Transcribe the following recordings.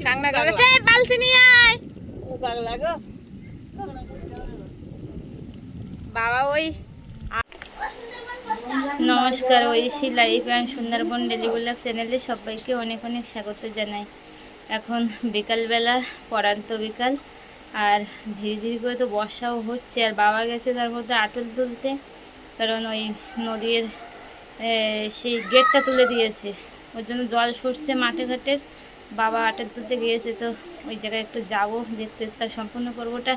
কাংড়া গেছে, বালতি নিয়ে আয় বাবা। ওই নমস্কার, Aishi life and Sundarban daily blog চ্যানেলে সবাইকে অনেক অনেক স্বাগত জানাই। এখন বিকালবেলা, পরান্ত বিকাল, আর ধীরে ধীরে করে তো বর্ষাও হচ্ছে। আর বাবা গেছে তার মধ্যে আটল তুলতে, কারণ ওই নদীর সেই গেটটা তুলে দিয়েছে, ওর জন্য জল সরছে মাঠে ঘাটের। বাবা আটল তুলতে গিয়েছে, তো ওই জায়গায় একটু যাবো দেখতে। তার সম্পূর্ণ পর্বটা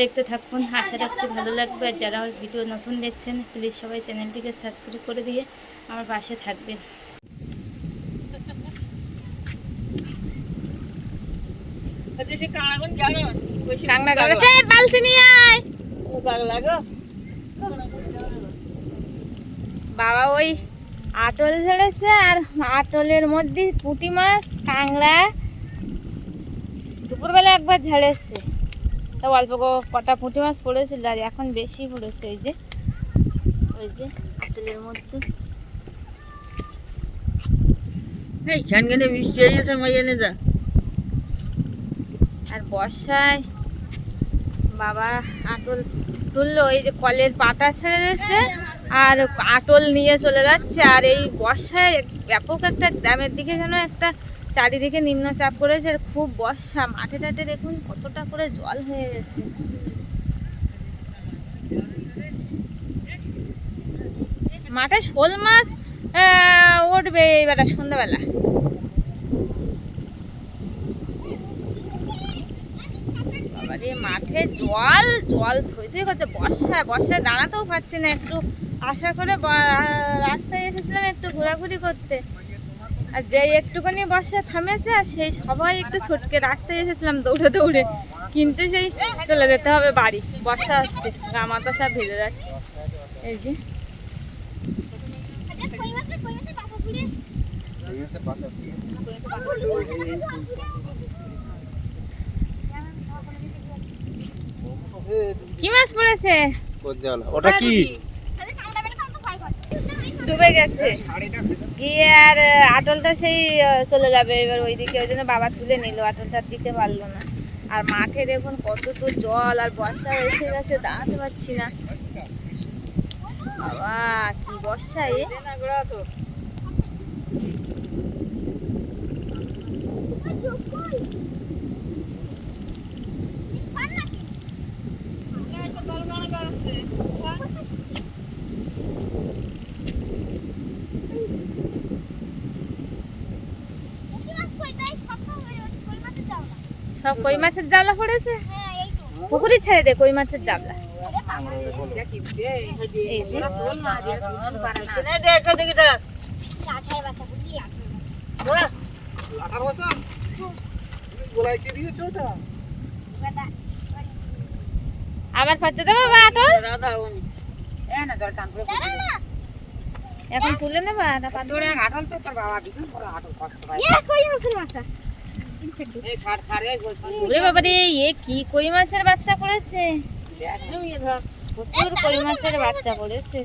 দেখতে থাকুন, আশা রাখছি ভালো লাগবে। আর যারা আমার ভিডিও নতুন দেখছেন, প্লিজ সবাই চ্যানেলটিকে সাবস্ক্রাইব করে দিয়ে আমার পাশে থাকবেন। বালতি নিয়ে আয় বাবা। ওই আটল ঝেড়েছে, আর আটলের মধ্যে পুঁটি মাছ, কাংড়া দুপুরবেলা একবার ঝেড়েছে, তা অল্প কটা পুঁটি মাছ পড়েছিল, আর এখন বেশি পড়েছে। ওই যে আটলের মধ্যে আর বর্ষায় বাবা আটল তুললো, এই যে কলের পাটা ছেড়ে দিয়েছে আর আটল নিয়ে চলে যাচ্ছে। আর এই বর্ষায় ব্যাপক একটা গ্রামের দিকে যেন একটা চারিদিকে নিম্নচাপ করেছে, আর খুব বর্ষা। মাঠে টাটে দেখুন কতটা করে জল হয়ে গেছে। মাঠে শোল মাছ উঠবে এইবার সন্ধ্যাবেলা। মাঠে জল জল থই থই করছে। বর্ষায় দাঁড়াতেও পারছে না। একটু আশা করে রাস্তায় এসেছিলাম একটু ঘোরাঘুরি করতে, আর যেই একটুখানি বর্ষা থামেছে, আর সেই সবাই একটু ছটকে রাস্তায় এসেছিলাম দৌড়ে দৌড়ে, কিন্তু সেই চলে যেতে হবে বাড়ি। বর্ষা হচ্ছে, গা মাথা সব ভেজে যাচ্ছে। এই যে কি মাছ পড়েছে? ওটা কি? ডুবে গেছে গিয়ে, আর আটলটা সেই চলে যাবে এবার ওইদিকে। ওই জন্য বাবা তুলে নিল, আটলটা দিতে পারলো না। আর মাঠে দেখুন কত তো জল, আর বর্ষা এসে গেছে, দাঁড়াতে পারছি না। বাবা কি বর্ষায়! সব কই মাছের জাবলা পড়েছে। পুকুরে ছেড়ে দে কই মাছের জাবলা। আবার ফাটতে দেবো আটল, এখন তুলে নেবা। বাবারে এ কি কই মাছের বাচ্চা পড়েছে, প্রচুর কই মাছের বাচ্চা পড়েছে।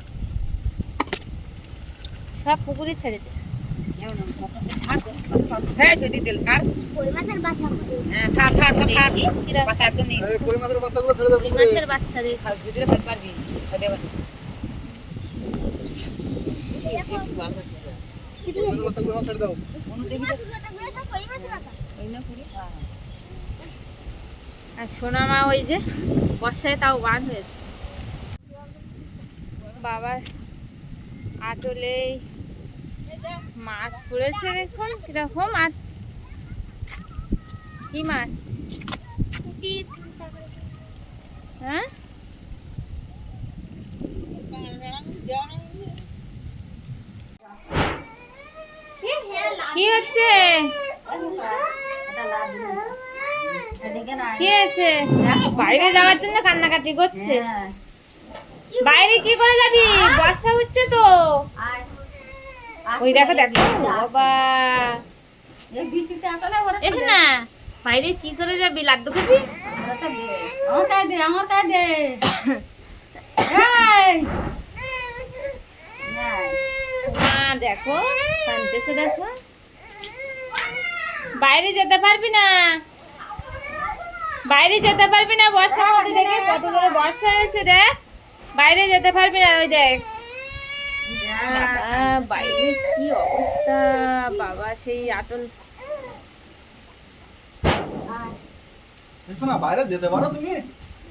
সব পুকুরে ছেড়ে দে। মাছের বাচ্চা আর সোনা মা ওই যে বর্ষায় তাও বার হয়েছে। বাবার আটলে মাছ পড়েছে, দেখুন কিরকম। আর কি মাছ? হ্যাঁ কি হচ্ছে? কি হয়েছে? বাইরে যাওয়ার জন্য কান্নাকাটি করছে। বাইরে কি করে যাবি? বর্ষা হচ্ছে তো। ওই দেখো দেখো বাবা, এসে না বাইরে কি করে যাবি? লাড্ডু খাবি? দেখো কাঁদতেছে, দেখো বাইরে যেতে পারবি না, বাইরে যেতে পারবি না বর্ষার মধ্যে। দেখে কত জোরে বর্ষা হয়েছে, দেখ বাইরে যেতে পারবি না। ওই দেখ বাবা, বাইরে কি অবস্থা বাবা, সেই আটল। দেখো না, বাইরে যেতে পারো তুমি?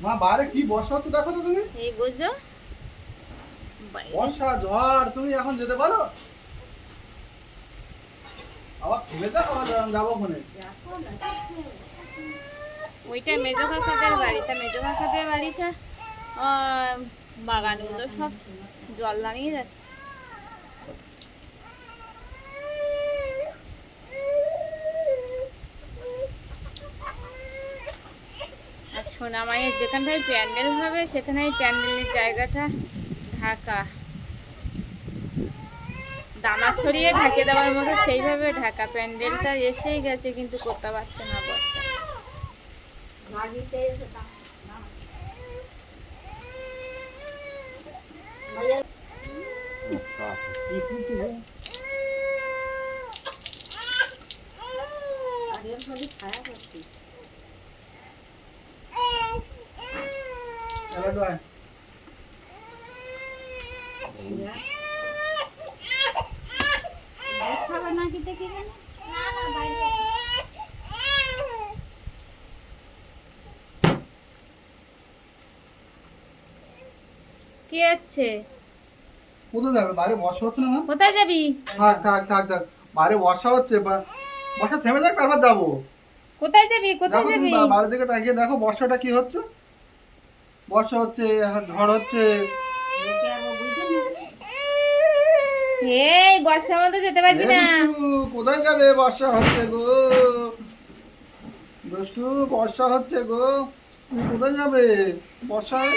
মা বাইরে কি বর্ষা হচ্ছে দেখো তো তুমি। এই বুঝো বর্ষা ঝড়, তুমি এখন যেতে পারো? আবার খুলে দাও, আবার যাবো কোনে? ওইটা মেজো কাকাদের বাড়িটা, মেজো কাকাদের বাড়িটা বাগানগুলো সব জল দাঁড়িয়ে যাচ্ছে। আর সোনামাইয়ের যেখানটায় প্যান্ডেল হবে সেখানে প্যান্ডেলের জায়গাটা ঢাকা, দামা ছড়িয়ে ঢাকে দেওয়ার মতো সেইভাবে ঢাকা। প্যান্ডেলটা এসেই গেছে কিন্তু করতে পারছে না বর্ষা। কি হচ্ছে? কোথায় যাবে? বাইরে বর্ষা হচ্ছে না মা? কোথায় যাবি? থাক থাক থাক থাক, বাইরে বর্ষা হচ্ছে, বর্ষা থেমে যাক তারপর যাবো। কোথায় যাবি? কোথায় দেখো তুমি যাবি? বাইরের দিকে তাকিয়ে দেখো বর্ষাটা কি হচ্ছে। বর্ষা হচ্ছে, ঝড় হচ্ছে। এই বর্ষার মধ্যে যেতে পারবি না। দুষ্টু, কোথায় যাবে? বর্ষা হচ্ছে গো দুষ্টু, বর্ষা হচ্ছে গো, তুমি কোথায় যাবে বর্ষায়?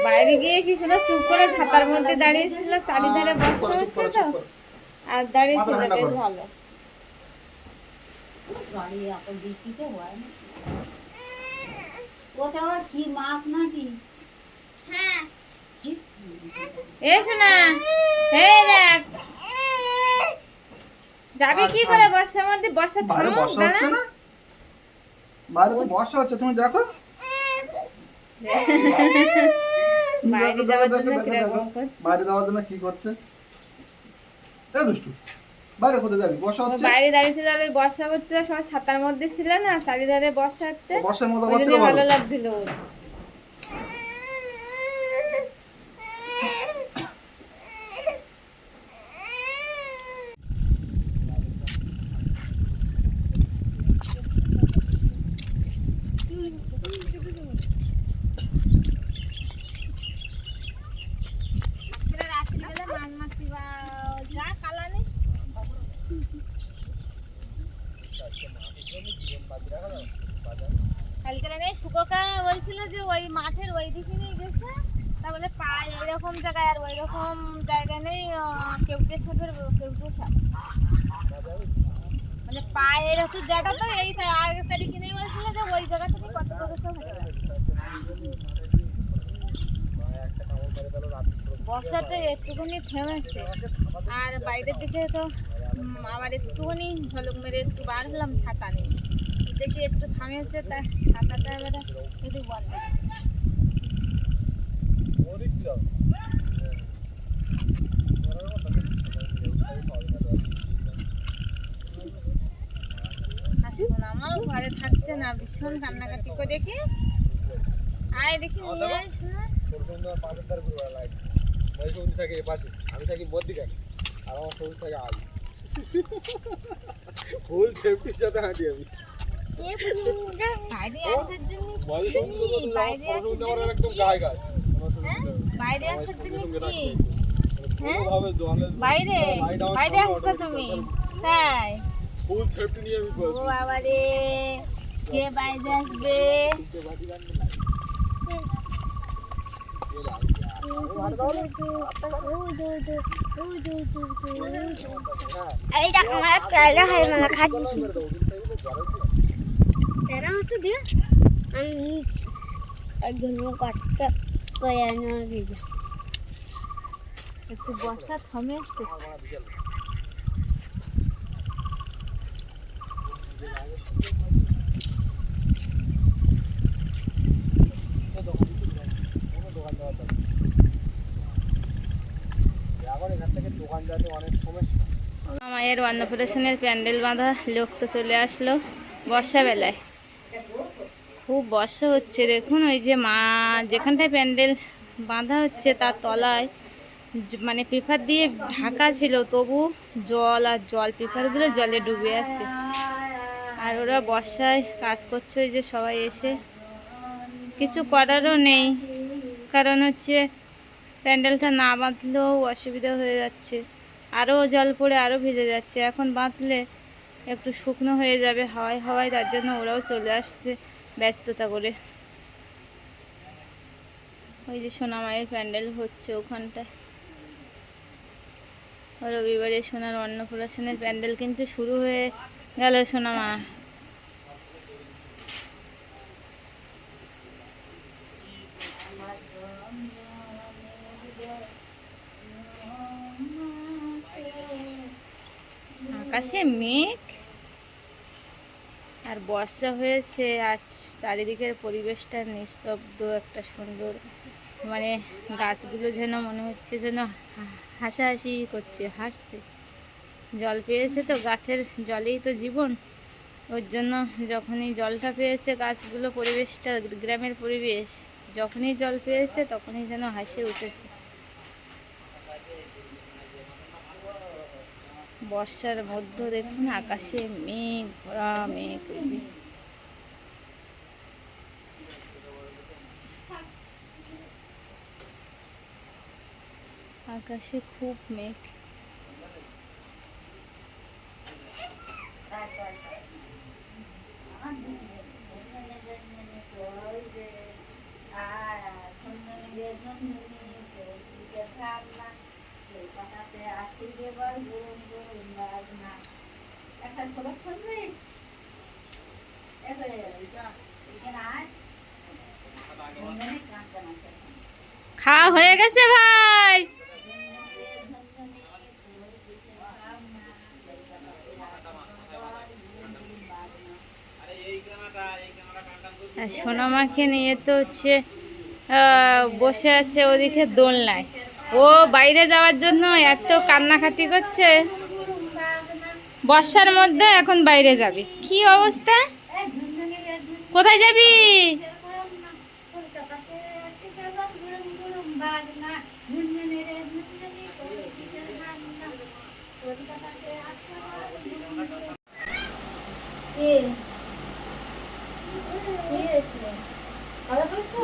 বাইরে গিয়ে কি শোনা, চুপ করে ছাতার মধ্যে দাঁড়িয়েছিল, চারিধারে বর্ষা হচ্ছে তো আর দাঁড়িয়েছিল, বেশ ভালো। কি মাছ নাকি? এ শোনা, এই দেখ যাবি কি করে বর্ষার মধ্যে? বর্ষা বাইরে থামুক বর্ষা দাঁড়া। হচ্ছে না, বাইরে তো বর্ষা হচ্ছে, তুমি দেখো। বাইরে যাওয়ার জন্য কিরকম করছে। বাইরে যাওয়ার জন্য কি করছে? এ দুষ্টু, বাইরে কোথায় যাবি? বর্ষা হচ্ছে। বাইরে দাঁড়িয়েছিল, আর ওই বর্ষা হচ্ছে, সবাই ছাতার মধ্যে ছিল না, চারিধারে বর্ষা হচ্ছে, বর্ষার মধ্যে ওই বাচ্চা জন্য ভালো ভালো লাগছিল। শুকোকা বলছিল যে ওই মাঠের ওই দিকে নিয়ে গেছে, তা বলে পায় এরকম জায়গায়, আর ওই রকম জায়গায় নেই কেউটে সাপের, কেউটে সাপ মানে পায় এরকম জায়গা, তো এই আগের তারিখে নেই বলছিল যে ওই জায়গা থেকে কত কত সব হতে পারে। বর্ষাটা একটুখানি থেমেছে, আর বাইরের দিকে তো আবার একটুখানি ঝলক মেরে একটু বার হলাম, ছাতা নেই, দেখি একটু থামেছে, তা ছাতাটা এবারে যদি বন্ধ। আর শোন, আমার ঘরে থাকছে না, ভীষণ কান্নাকাটি করে, দেখি আয় দেখি নিয়ে আয় শোনা। থাকে পাশে, আমি থাকি মধ্যিখানে, আর আমার শরীর থাকে আজ ফুল সেফটির সাথে হাঁটি আমি। বাইরে আসার জন্য কি? বাইরে আসার জন্য কি? বাইরে আসার জন্য কি? হ্যাঁ বাইরে বাইরে আসবে তুমি, তাই? ফুল সেফটি নিয়ে আমি ও বাবা রে, কে বাইরে আসবে? এই দেখ আমার প্যারা হয় মালা খাচ্ছি। প্যারা মাত্র দিয়ে আমি একজন কাটতে করে না, একটু বর্ষা থামে আসছে। মায়ের অন্নপ্রাশনের প্যান্ডেল বাঁধা লোক তো চলে আসলো বর্ষাবেলায়। খুব বর্ষা হচ্ছে দেখুন, ওই যে মা যেখানটায় প্যান্ডেল বাঁধা হচ্ছে তার তলায় মানে পেপার দিয়ে ঢাকা ছিল, তবু জল আর জল, পেপারগুলো জলে ডুবে আছে। আর ওরা বর্ষায় কাজ করছে, ওই যে সবাই এসে, কিছু করারও নেই, কারণ হচ্ছে প্যান্ডেলটা না বাঁধলেও অসুবিধা হয়ে যাচ্ছে, আরও জল পড়ে আরও ভিজে যাচ্ছে। এখন বাঁধলে একটু শুকনো হয়ে যাবে হাওয়ায় হাওয়ায়, তার জন্য ওরাও চলে আসছে ব্যস্ততা করে। ওই যে সোনামায়ের প্যান্ডেল হচ্ছে ওখানটায়, রবিবারে সোনার অন্নপ্রাশনের প্যান্ডেল কিন্তু শুরু হয়ে গেল। সোনামা আকাশে মেঘ আর বর্ষা হয়েছে, আর চারিদিকের পরিবেশটা নিস্তব্ধ, একটা সুন্দর, মানে গাছগুলো যেন মনে হচ্ছে যেন হাসাহাসি করছে, হাসছে। জল পেয়েছে তো, গাছের জলেই তো জীবন, ওর জন্য যখনই জলটা পেয়েছে গাছগুলো, পরিবেশটা গ্রামের পরিবেশ, যখনই জল পেয়েছে তখনই যেন হাসি উঠেছে। বর্ষার মধ্যে দেখুন আকাশে মেঘ, ভরা মেঘ, ওই যে আকাশে খুব মেঘ। খাওয়া হয়ে গেছে ভাই? সোনামাকে নিয়ে তো হচ্ছে বসে আছে ওদিকে দোলনায়, ও বাইরে যাওয়ার জন্য এত কান্নাকাটি করছে। বর্ষার মধ্যে এখন বাইরে যাবি, কি অবস্থা? কোথায় যাবি? কথা বলছো?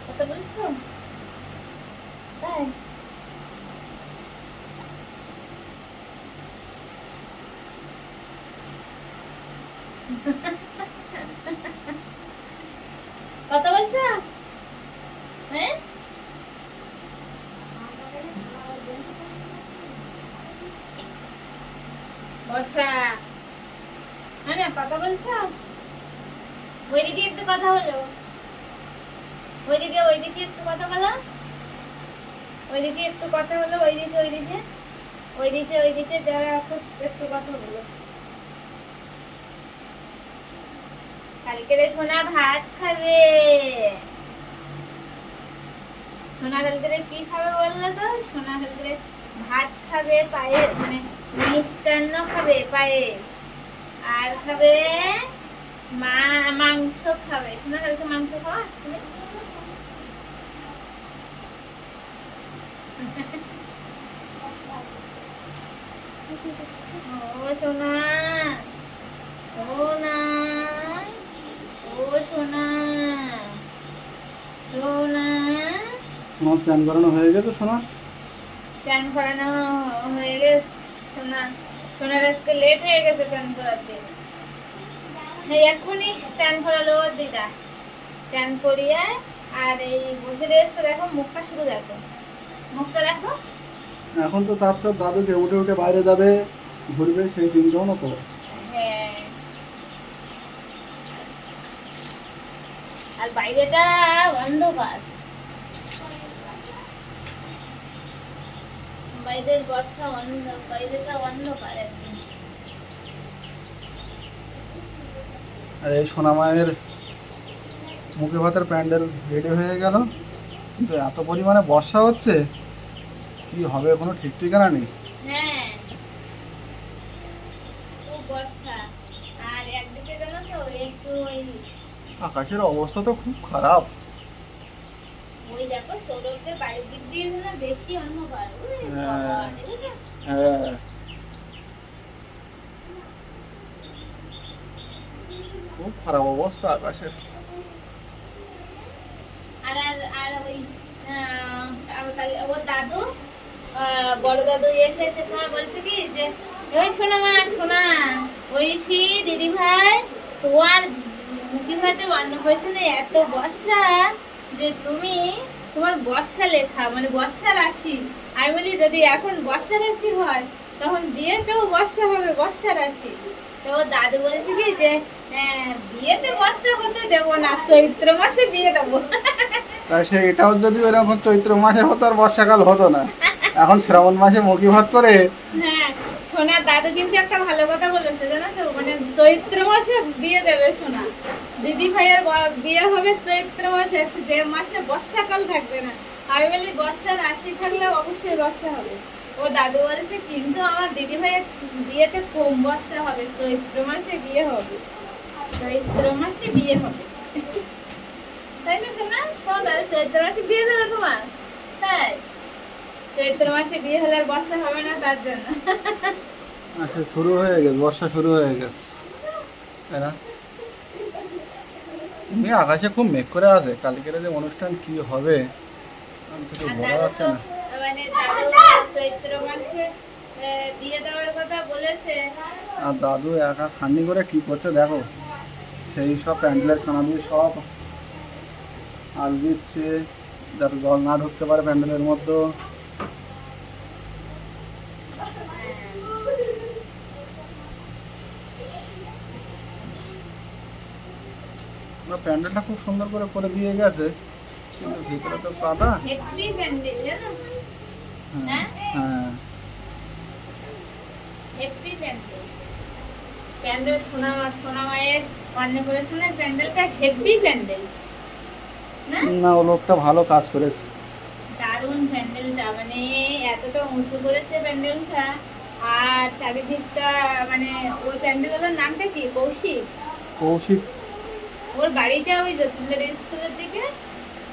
কথা বলছো? তাই কথা বলছো? হ্যাঁ, বর্ষা, হ্যাঁ না, কথা বলছো? ওইদিকে একটু কথা বলো, ওইদিকে ওইদিকে একটু কথা বলো, ওইদিকে একটু কথা বলো, ওইদিকে ওইদিকে ওইদিকে ওইদিকে যারা আছো একটু কথা বলো। কালকে সোনা ভাত খাবে, সোনা কালকে কি খাবে বললো তো? সোনা কালকে ভাত খাবে, পায়েস মানে মিষ্টান্ন খাবে, পায়েস, আর খাবে মাংস খাবে। সোনা কালকে মাংস খাওয়া ও সোনা, সোনা, ও সোনা, সোনা। তোমার চান করানো হয়ে গেছে সোনা? চান করানো হয়ে গেছে সোনা, সোনার আজকে লেট হয়ে গেছে চান করাতে। হ্যাঁ, এখনই চান করালো দিদা, চান করিয়ে আর এই বসে রয়েছে। দেখো মুখটা, শুধু দেখো মুখটা, দেখো। এখন তো চাচ্ছ দাদুকে উঠে উঠে বাইরে যাবে, ঘুরবে, সেই চিন্তাও না তো? হ্যাঁ, আর বাইরেটা অন্ধকার, বাইরের বর্ষা অন্য, বাইরেটা অন্ধকার একদম। আর এই সোনামায়ের মুখে ভাতের প্যান্ডেল রেডি হয়ে গেল, কিন্তু এত পরিমাণে বর্ষা হচ্ছে, কি হবে কোনো ঠিক ঠিকানা নেই। হ্যাঁ, খুব বর্ষা। আর একদিকে জানো তো একটু ওই আকাশের অবস্থা তো খুব খারাপ। ওই দেখো সৌরভদের বাড়ির দিক দিয়ে যেন বেশি অন্ধকার। ওরে হ্যাঁ। বাবা, দেখেছো? হ্যাঁ, খুব খারাপ অবস্থা আকাশের। আর আর আর ওই ওর দাদু, বড় দাদু এসে সে সময় বলছে কি যে ওই শোনা মা শোনা, ঐশী দিদি ভাই তোমার মুখি ভাতে অন্নপ্রাশনে এত বর্ষা যে তুমি তোমার বর্ষা লেখা মানে বর্ষা রাশি। আমি বলি যদি এখন বর্ষা রাশি হয় তখন বিয়েতেও বর্ষা হবে, বর্ষা রাশি। তো ওর দাদু বলছে কি যে বিয়েতে বর্ষা হতে দেবো না, চৈত্র মাসে বিয়ে দেবো। তাই সে এটাও যদি ওইরকম চৈত্র মাসে হতো আর বর্ষাকাল হতো না, এখন শ্রাবণ মাসে মুখি ভাত করে। হ্যাঁ, সোনার দাদু কিন্তু একটা ভালো কথা বলেছে জানো তো, মানে চৈত্র মাসে বিয়ে দেবে সোনা। দিদি ভাইয়ের বিয়ে হবে চৈত্র মাসে, যে মাসে বর্ষাকাল থাকবে না। আমি বলি বর্ষা রাশি থাকলে অবশ্যই বর্ষা হবে। ও দাদু বলেছে কিন্তু আমার দিদি ভাইয়ের বিয়েতে কম বর্ষা হবে, চৈত্র মাসে বিয়ে হবে, চৈত্র মাসে বিয়ে হবে। তাই না সোনা? তোমার দাদু চৈত্র মাসে বিয়ে দেবে তোমার? তাই চৈত্র মাসে বিয়ে হলে আর বর্ষা হবে না তার জন্য। আচ্ছা, শুরু হয়ে গেছে, বর্ষা শুরু হয়ে গেছে, তাই না? এমনি আকাশে খুব মেঘ করে আছে, কালকের যে অনুষ্ঠান কি হবে আমি কিছু আর বলা দাদু যাচ্ছে তো না। মানে দাদু চৈত্র মাসে বিয়ে দেওয়ার কথা বলেছে। আর দাদু একা খান্নি করে কি করছে দেখো, সেই সব প্যান্ডেলের খানা দিয়ে সব আল দিচ্ছে যাতে জল না ঢুকতে পারে প্যান্ডেলের মধ্যে। না, প্যান্ডেলটা খুব সুন্দর করে করে দিয়ে গেছে, কিন্তু ভিতরে তো কাদা। হেভি প্যান্ডেল জানো? হ্যাঁ, হ্যাঁ, হেভি প্যান্ডেল। প্যান্ডেল সোনা মায়ের অন্নপ্রাশনের প্যান্ডেলটা হেভি প্যান্ডেল না? না, ও লোকটা ভালো কাজ করেছে। দারুণ প্যান্ডেলটা, মানে এতটা উঁচু করেছে প্যান্ডেলটা। আর চারিদিকটা মানে ওই প্যান্ডেলের নামটা কি? কৌশিক। কৌশিক। ওর বাড়িটা ওই যতীন্দ্র স্কুলের দিকে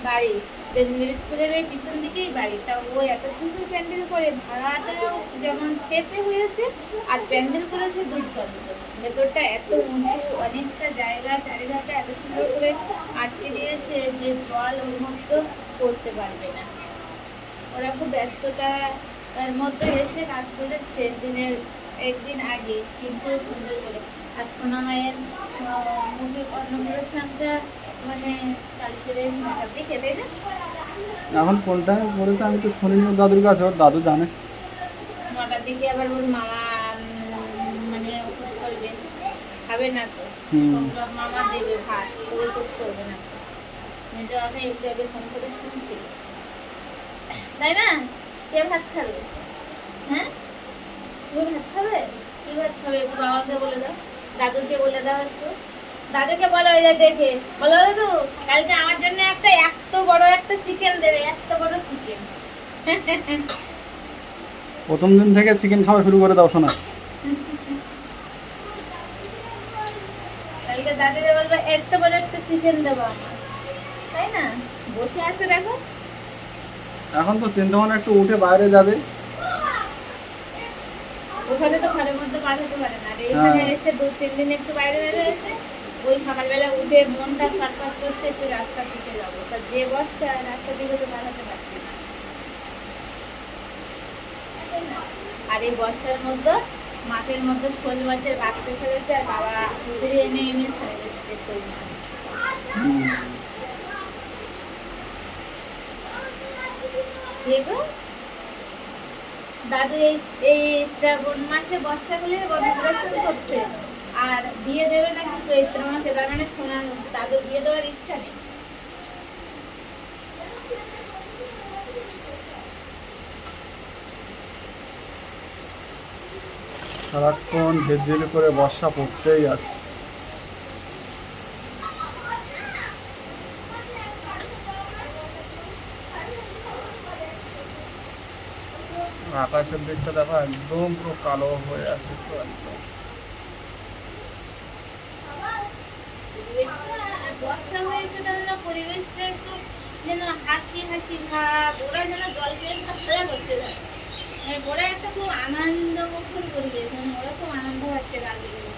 বাড়ি, যতীন্দ্র স্কুলের ওই পিছন দিকেই বাড়ি। তা ও এত সুন্দর প্যান্ডেল করে, ভাড়াটাও যেমন ছেপে হয়েছে আর প্যান্ডেল করেছে দুর্দান্ত। ভেতরটা এত উঁচু, অনেকটা জায়গা, চারিধারটা এত সুন্দর করে আটকে দিয়েছে যে জল ওর মধ্যে পড়তে পারবে না। ওরা খুব ব্যস্ততার মধ্যে এসে কাজ করেছে দিনের একদিন আগে, কিন্তু সুন্দর করে। আর সোনা মায়ের মুখে অন্নপ্রাশনটা মানে কালকে নটার দিকে, তাই না? এখন কোনটা করেছে আমি তো শুনিনি ওর দাদুর কাছে, ওর দাদু জানে। নটার দিকে আবার ওর মামা মানে উপোস করবে, খাবে না তো। সোমবার মামা দেবে ভাত, ও উপোস করবে না তো। মেয়েটা আমি একটু আগে ফোন করে শুনছি, তাই না? কে ভাত খাবে? হ্যাঁ, তুমি ভাত খাবে? কি ভাত খাবে একটু বাবাকে বলে দাও, দাদুকে বলে দাও একটু। দাদুকে বলো ওই যে দেখে বলো, দাদু কালকে আমার জন্য একটা এত বড় একটা চিকেন দেবে, এত বড় চিকেন। প্রথম দিন থেকে চিকেন খাওয়া শুরু করে দাও শোনা। কালকে দাদুকে বলবো এত বড় একটা চিকেন দেবো আমার, তাই না? বসে আছে দেখো। এখন তো চিন্তা ভাবনা একটু উঠে বাইরে যাবে। ওখানে তো ঘরের মধ্যে পাঠাতে পারে না, আর এখানে এসে 2-3 দিন একটু বাইরে বাইরে এসে ওই সকালবেলা উঠে মনটা ছটফট করছে একটু রাস্তার দিকে যাবো, তা যে বর্ষা রাস্তার দিকে তো পাঠাতে পারছি না, তাই না? আর এই বর্ষার মধ্যে মাঠের মধ্যে শোল মাছের বাচ্চা ছেড়েছে, আর বাবা পুকুরে এনে এনে ছেড়ে দিচ্ছে শোল মাছ। দেখো দাদু এই এই শ্রাবণ মাসে বর্ষাকালের অন্নপ্রাশন করছে, আর বিয়ে দেবে নাকি চৈত্র মাসে। তার মানে শোনার দাদু বিয়ে দেওয়ার ইচ্ছা নেই। সারাক্ষণ ঝিরঝিরি করে বর্ষা পড়তেই আছে। আকাশের দিকটা দেখো একদম পুরো কালো হয়ে আছে তো একদম। বর্ষা হয়েছে তাহলে না পরিবেশটা একটু যেন হাসি হাসি ভাব, ওরা যেন জল পেয়ে খেলা করছে না। ওরা একটা খুব আনন্দমুখর পরিবেশ, মানে ওরা খুব আনন্দ পাচ্ছে গাছগুলো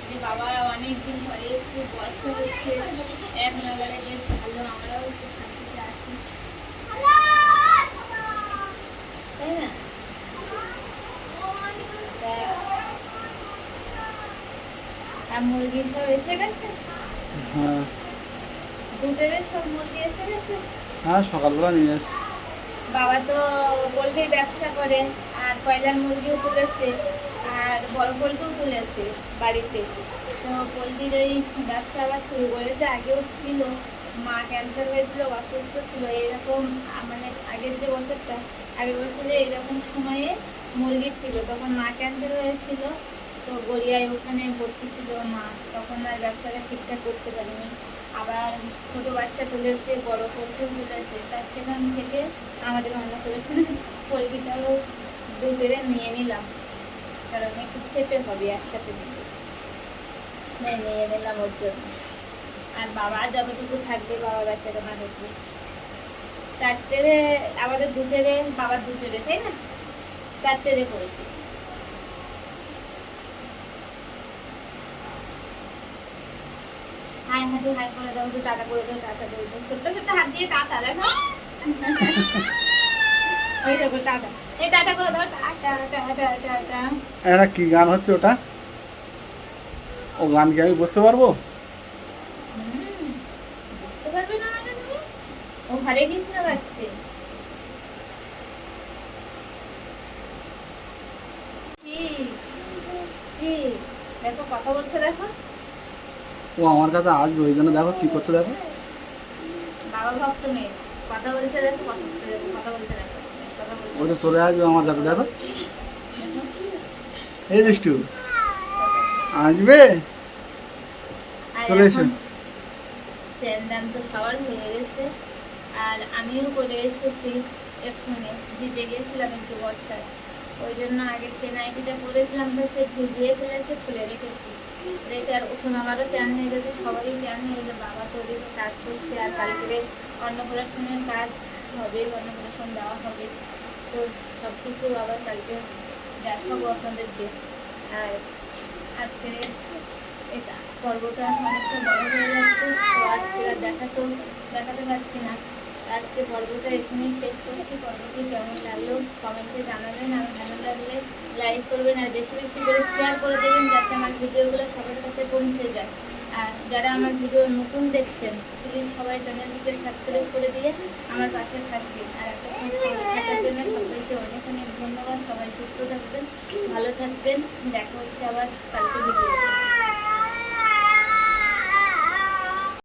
যে বাবা অনেকদিন পরে একটু বর্ষা হচ্ছে, এক নাগারে বেশ ভালো, আমরাও একটু শান্তিতে আছি, তাই না? আর মুরগি সব এসে গেছে, হ্যাঁ দুটের সব মুরগি এসে গেছে। হ্যাঁ, সকালবেলা নিয়ে এসছি। বাবা তো পোলট্রির ব্যবসা করে, আর কয়লার মুরগিও তুলেছে, আর বড় পোলট্রিও তুলেছে বাড়িতে। তো পোলট্রির ওই ব্যবসা আবার শুরু করেছে। আগেও ছিল, মা ক্যান্সার হয়েছিল, অসুস্থ ছিল, এরকম মানে আগের যে বছরটা, আগের বছরে এইরকম সময়ে মুরগি ছিল, তখন মা ক্যান্সার হয়েছিল। তো গড়িয়ায় ওখানে ভর্তি ছিল মা, তখন আর ব্যবসাটা ঠিকঠাক করতে পারিনি। আবার ছোটো বাচ্চা তুলেছে, বড় পোলট্রিও তুলেছে, তার সেখান থেকে আমাদের অন্নপ্রাশনে পোলট্রিটাও দুধেরে নিয়ে নিলাম, কারণ একটু সেফে হবে একসাথে দিতে, নিয়ে নিলাম ওর জন্য। আর বাবা যতটুকু থাকবে বাবা বাচ্চাকে মা দেখবে। চারটে আমাদের দুধেরে, বাবার দুধেরে, তাই না? চারটে পোলট্রি। হাই হাতে হাই করে দাও, একটু টাটা করে দাও, টাটা করে দাও, ছোট্ট ছোট্ট হাত দিয়ে টাটা দেখো। ওই দেখো টাটা, এই টাটা করে দাও, টাটা টাটা টাটা। এটা কি গান হচ্ছে ওটা? ও গান কি আমি বুঝতে পারবো? বুঝতে পারবে না মানে তুমি? ও হরে কৃষ্ণ গাচ্ছে। কি কি দেখো, কথা বলছে দেখো। ও আমার কাছে আসবে, ওই জন্য দেখো কি করছে দেখো। বাবা ভক্ত মেয়ে, কথা বলছে দেখো, কথা বলছে দেখো, কথা বলছে দেখো, কথা বলছে। ও তো চলে আসবে আমার কাছে দেখো। এই দুষ্টু আসবে, আর চলে এসো। এখন স্যান্ডান তো সবার হয়ে গেছে, আর আমিও করে এসেছি এক্ষুনি, ভিজে গেছিলাম একটু বর্ষায়, ওই জন্য আগে সে নাইটিটা পরেছিলাম, তো সে ভিজিয়ে ফেলেছে, খুলে রেখেছি। রেখে আর ওষুধ আমারও চ্যান হয়ে গেছে, সবারই চ্যান হয়ে গেছে, বাবা তো ওদিকে কাজ করছে, আর কালকে অন্নপ্রাশনের কাজ হবে, অন্নপ্রাশন দেওয়া হবে, তো সব কিছু আবার কালকে দেখাবো আপনাদেরকে। আর আজকে এটা পর্বটা অনেকটা বড় হয়ে যাচ্ছে, তো আজকে আর দেখাতে পারছি না। আজকে পর্বটা এখানেই শেষ করছি। পর্বটি কেমন লাগলো কমেন্টে জানাবেন, আর ভালো লাগলে লাইক করবেন, আর বেশি বেশি করে শেয়ার করে দেবেন, যাতে আমার ভিডিওগুলো সবার কাছে পৌঁছে যায়। আর যারা আমার ভিডিও নতুন দেখছেন, প্লিজ সবাই চ্যানেলটিকে সাবস্ক্রাইব করে দিয়ে আমার পাশে থাকবেন। আর এতক্ষণ সঙ্গে থাকার জন্য সবাইকে অনেক অনেক ধন্যবাদ। সবাই সুস্থ থাকবেন, ভালো থাকবেন, দেখা হচ্ছে আবার কালকে ভিডিও।